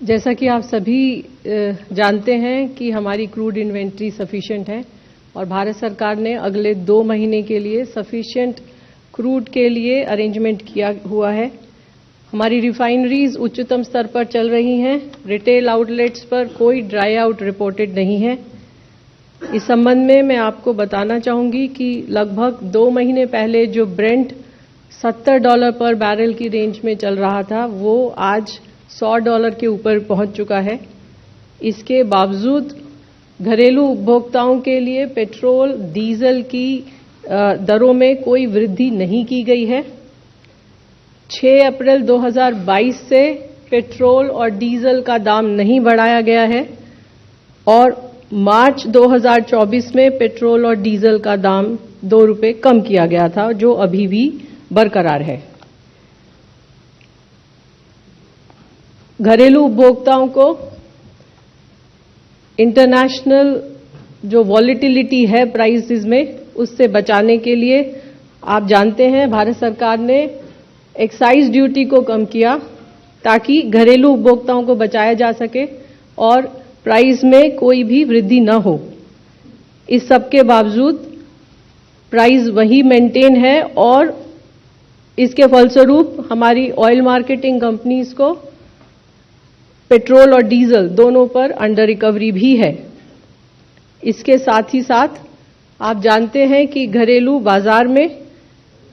जैसा कि आप सभी जानते हैं कि हमारी क्रूड इन्वेंट्री सफिशिएंट है और भारत सरकार ने अगले 2 महीने के लिए सफिशिएंट क्रूड के लिए अरेंजमेंट किया हुआ है। हमारी रिफाइनरीज उच्चतम स्तर पर चल रही हैं। रिटेल आउटलेट्स पर कोई ड्राई आउट रिपोर्टेड नहीं है। इस संबंध में मैं आपको बताना चाहूंगी कि लगभग 2 महीने पहले जो ब्रेंट $70 पर बैरल की रेंज में चल रहा था, वो आज $100 के ऊपर पहुंच चुका है। इसके बावजूद घरेलू उपभोक्ताओं के लिए पेट्रोल, डीजल की दरों में कोई वृद्धि नहीं की गई है। 6 अप्रैल 2022 से पेट्रोल और डीजल का दाम नहीं बढ़ाया गया है और मार्च 2024 में पेट्रोल और डीजल का दाम 2 रुपये कम किया गया था, जो अभी भी बरकरार है। घरेलू उपभोक्ताओं को इंटरनेशनल जो वॉलेटिलिटी है प्राइसेस में, उससे बचाने के लिए आप जानते हैं भारत सरकार ने एक्साइज ड्यूटी को कम किया ताकि घरेलू उपभोक्ताओं को बचाया जा सके और प्राइस में कोई भी वृद्धि न हो। इस सब के बावजूद प्राइस वही मेंटेन है और इसके फलस्वरूप हमारी ऑयल मार्केटिंग कंपनीज को पेट्रोल और डीजल दोनों पर अंडर रिकवरी भी है। इसके साथ ही साथ आप जानते हैं कि घरेलू बाजार में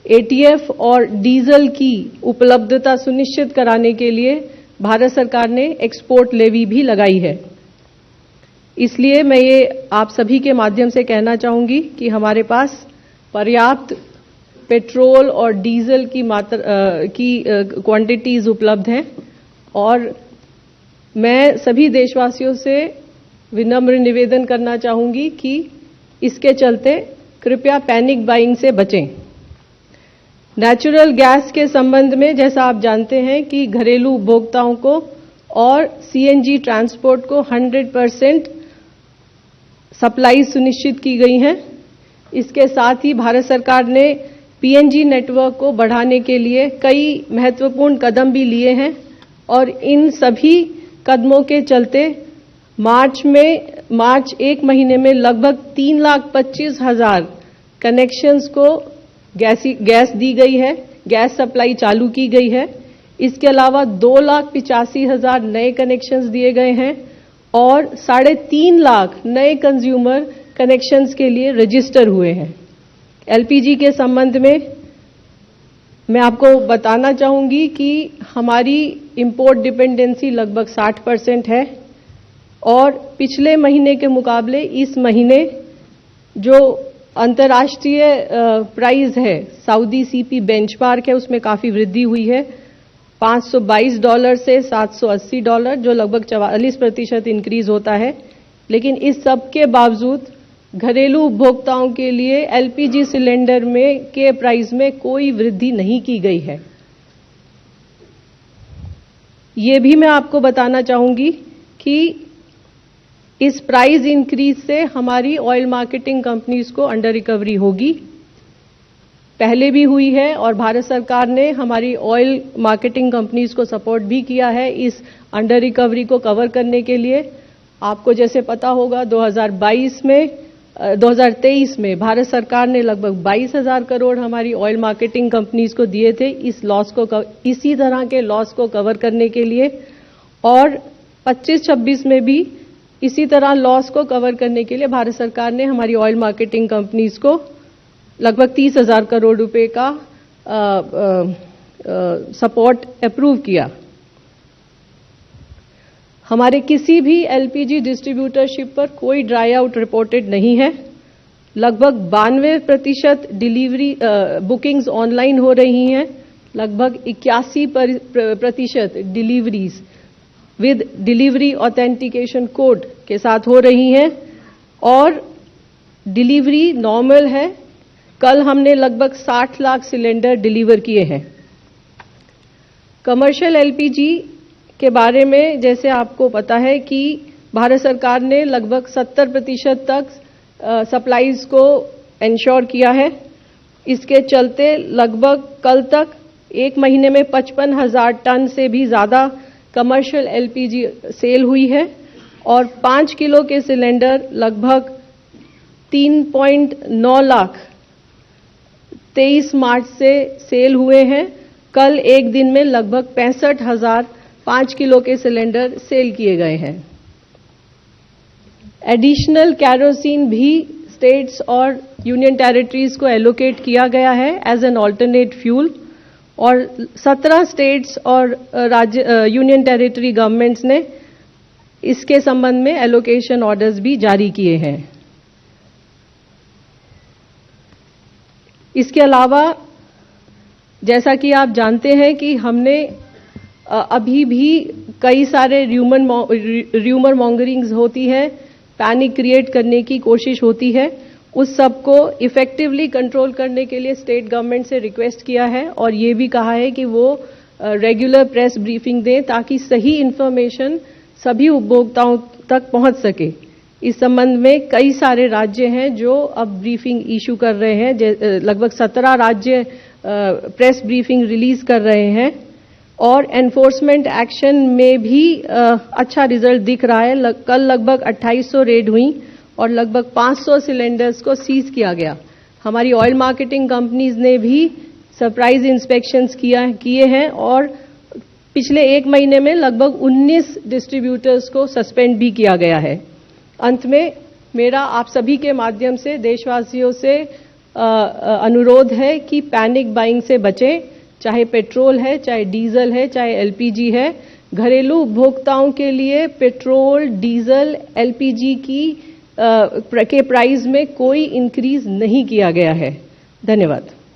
एटीएफ और डीजल की उपलब्धता सुनिश्चित कराने के लिए भारत सरकार ने एक्सपोर्ट लेवी भी लगाई है। इसलिए मैं ये आप सभी के माध्यम से कहना चाहूंगी कि हमारे पास पर्याप्त पेट्रोल और डीजल की क्वांटिटीज उपलब्ध हैं और मैं सभी देशवासियों से विनम्र निवेदन करना चाहूंगी कि इसके चलते कृपया पैनिक बाइंग से बचें। नेचुरल गैस के संबंध में जैसा आप जानते हैं कि घरेलू उपभोक्ताओं को और सीएनजी ट्रांसपोर्ट को 100% सप्लाई सुनिश्चित की गई हैं। इसके साथ ही भारत सरकार ने पीएनजी नेटवर्क को बढ़ाने के लिए कई महत्वपूर्ण कदम भी लिए हैं और इन सभी कदमों के चलते मार्च 1 महीने में लगभग 3,25,000 कनेक्शंस को गैस दी गई है, गैस सप्लाई चालू की गई है। इसके अलावा 2,85,000 नए कनेक्शंस दिए गए हैं और 3.5 लाख नए कंज्यूमर कनेक्शंस के लिए रजिस्टर हुए हैं। एलपीजी के संबंध में मैं आपको बताना चाहूंगी कि हमारी इंपोर्ट डिपेंडेंसी लगभग 60% है और पिछले महीने के मुकाबले इस महीने जो अंतर्राष्ट्रीय प्राइस है, सऊदी सीपी बेंचमार्क है, उसमें काफी वृद्धि हुई है। $522 से $780, जो लगभग 44% इंक्रीज होता है। लेकिन इस सब के बावजूद घरेलू उपभोक्ताओं के लिए एलपीजी सिलेंडर के प्राइस में कोई वृद्धि नहीं की गई है। ये भी मैं आपको बताना चाहूंगी कि इस प्राइस इंक्रीज से हमारी ऑयल मार्केटिंग कंपनीज को अंडर रिकवरी होगी, पहले भी हुई है और भारत सरकार ने हमारी ऑयल मार्केटिंग कंपनीज को सपोर्ट भी किया है इस अंडर रिकवरी को कवर करने के लिए। आपको जैसे पता होगा 2023 में भारत सरकार ने लगभग 22,000 करोड़ हमारी ऑयल मार्केटिंग कंपनीज को दिए थे इसी तरह के लॉस को कवर करने के लिए और 25-26 में भी इसी तरह लॉस को कवर करने के लिए भारत सरकार ने हमारी ऑयल मार्केटिंग कंपनीज को लगभग 30,000 करोड़ रुपए का सपोर्ट अप्रूव किया। हमारे किसी भी एलपीजी डिस्ट्रीब्यूटरशिप पर कोई ड्राई आउट रिपोर्टेड नहीं है। लगभग 92% डिलीवरी बुकिंग्स ऑनलाइन हो रही हैं। लगभग 81% deliveries with delivery authentication code के साथ हो रही हैं और डिलीवरी नॉर्मल है। कल हमने लगभग 60 लाख सिलेंडर डिलीवर किए हैं। कमर्शियल एलपीजी के बारे में जैसे आपको पता है कि भारत सरकार ने लगभग 70% तक सप्लाईज को इंश्योर किया है। इसके चलते लगभग कल तक 1 महीने में 55,000 टन से भी ज्यादा कमर्शियल एलपीजी सेल हुई है और 5 किलो के सिलेंडर लगभग 3.9 लाख 23 मार्च से सेल हुए हैं। कल एक दिन में लगभग 65,000 5 किलो के सिलेंडर सेल किए गए हैं। एडिशनल कैरोसिन भी स्टेट्स और यूनियन टेरिटरीज को एलोकेट किया गया है एज एन ऑल्टरनेट फ्यूल और 17 स्टेट्स और यूनियन टेरिटरी गवर्नमेंट्स ने इसके संबंध में एलोकेशन ऑर्डर्स भी जारी किए हैं। इसके अलावा जैसा कि आप जानते हैं कि हमने अभी भी कई सारे र्यूमर मॉन्गरिंग्स होती है, पैनिक क्रिएट करने की कोशिश होती है, उस सब को इफेक्टिवली कंट्रोल करने के लिए स्टेट गवर्नमेंट से रिक्वेस्ट किया है और ये भी कहा है कि वो रेगुलर प्रेस ब्रीफिंग दें ताकि सही इंफॉर्मेशन सभी उपभोक्ताओं तक पहुंच सके। इस संबंध में कई सारे राज्य हैं जो अब ब्रीफिंग इशू कर रहे हैं, लगभग 17 राज्य प्रेस ब्रीफिंग रिलीज कर रहे हैं और एनफोर्समेंट एक्शन में भी अच्छा रिजल्ट दिख रहा है। कल लगभग 2800 रेड हुई और लगभग 500 सिलेंडर्स को सीज किया गया। हमारी ऑयल मार्केटिंग कंपनीज ने भी सरप्राइज इंस्पेक्शंस किए हैं और पिछले एक महीने में लगभग 19 डिस्ट्रीब्यूटर्स को सस्पेंड भी किया गया है। अंत में मेरा आप सभी के माध्यम से देशवासियों से अनुरोध है कि पैनिक बाइंग से बचें, चाहे पेट्रोल है, चाहे डीजल है, चाहे एलपीजी है। घरेलू उपभोक्ताओं के लिए पेट्रोल, डीजल, एलपीजी के प्राइस में कोई इंक्रीज नहीं किया गया है। धन्यवाद।